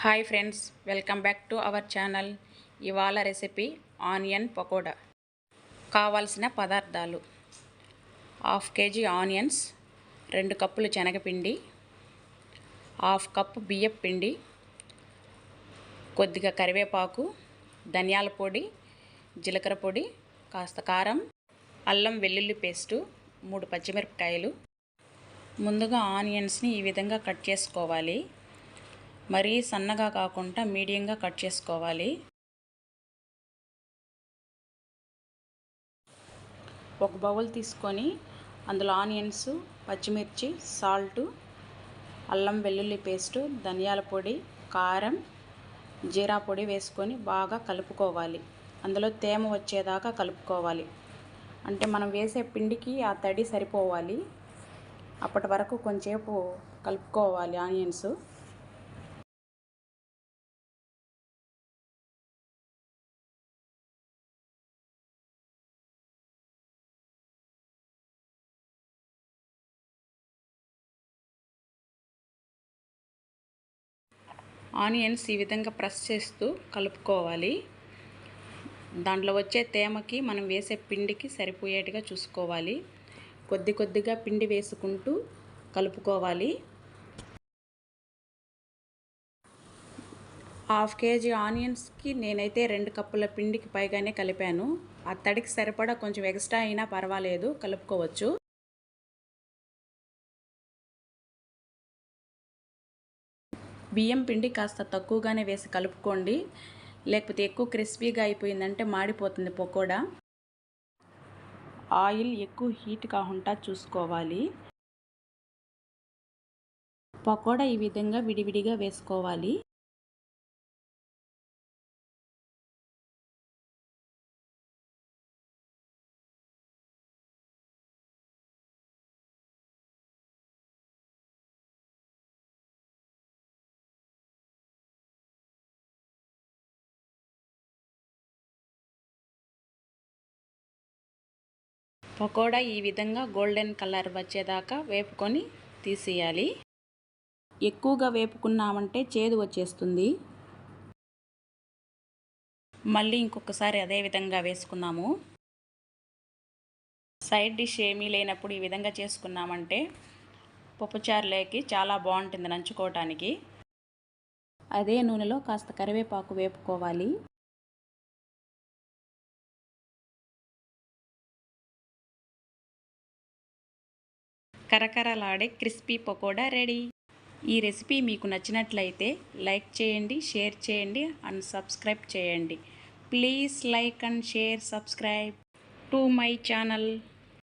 Hi friends, welcome back to our channel. ఇవాళ recipe onion pakoda. కావాల్సిన పదార్థాలు: 1/2 kg ఆనియన్స్, 2 కప్పులు శనగపిండి, 1/2 కప్పు బియ్యపు పిండి, కొద్దిగా కరివేపాకు, ధనియాల పొడి, జీలకర్ర పొడి, కాస్త కారం, అల్లం వెల్లుల్లి పేస్టు, 3 పచ్చిమిరపకాయలు. ముందుగా ఆనియన్స్ని ఈ విధంగా కట్ చేసుకోవాలి. మరీ సన్నగా కాకుండా మీడియంగా కట్ చేసుకోవాలి. ఒక బౌల్ తీసుకొని అందులో ఆనియన్స్, పచ్చిమిర్చి, సాల్టు, అల్లం వెల్లుల్లి పేస్టు, ధనియాల పొడి, కారం, జీరా పొడి వేసుకొని బాగా కలుపుకోవాలి. అందులో తేమ వచ్చేదాకా కలుపుకోవాలి. అంటే మనం వేసే పిండికి ఆ తడి సరిపోవాలి. అప్పటి వరకు కొంచెంసేపు కలుపుకోవాలి ఆనియన్స్. ఆనియన్స్ ఈ విధంగా ప్రెస్ చేస్తూ కలుపుకోవాలి. దాంట్లో వచ్చే తేమకి మనం వేసే పిండికి సరిపోయేట్టుగా చూసుకోవాలి. కొద్ది కొద్దిగా పిండి వేసుకుంటూ కలుపుకోవాలి. 1/2 kg ఆనియన్స్కి నేనైతే 2 కప్పుల పిండికి పైగానే కలిపాను. ఆ తడికి సరిపడా కొంచెం ఎక్స్ట్రా అయినా పర్వాలేదు, కలుపుకోవచ్చు. బియ్యం పిండి కాస్త తక్కువగానే వేసి కలుపుకోండి, లేకపోతే ఎక్కువ క్రిస్పీగా అయిపోయిందంటే మాడిపోతుంది పకోడా. ఆయిల్ ఎక్కువ హీట్ కాకుండా చూసుకోవాలి. పకోడా ఈ విధంగా విడివిడిగా వేసుకోవాలి. పకోడా ఈ విధంగా గోల్డెన్ కలర్ వచ్చేదాకా వేపుకొని తీసేయాలి. ఎక్కువగా వేపుకున్నామంటే చేదు వచ్చేస్తుంది. మళ్ళీ ఇంకొకసారి అదే విధంగా వేసుకున్నాము. సైడ్ డిష్ ఏమీ లేనప్పుడు ఈ విధంగా చేసుకున్నామంటే పప్పుచారులోకి చాలా బాగుంటుంది నంచుకోవటానికి. అదే నూనెలో కాస్త కరివేపాకు వేపుకోవాలి. కరకరలాడే క్రిస్పీ పకోడా రెడీ. ఈ రెసిపీ మీకు నచ్చినట్లయితే లైక్ చేయండి, షేర్ చేయండి అండ్ సబ్స్క్రైబ్ చేయండి. Please like and share, subscribe to my channel.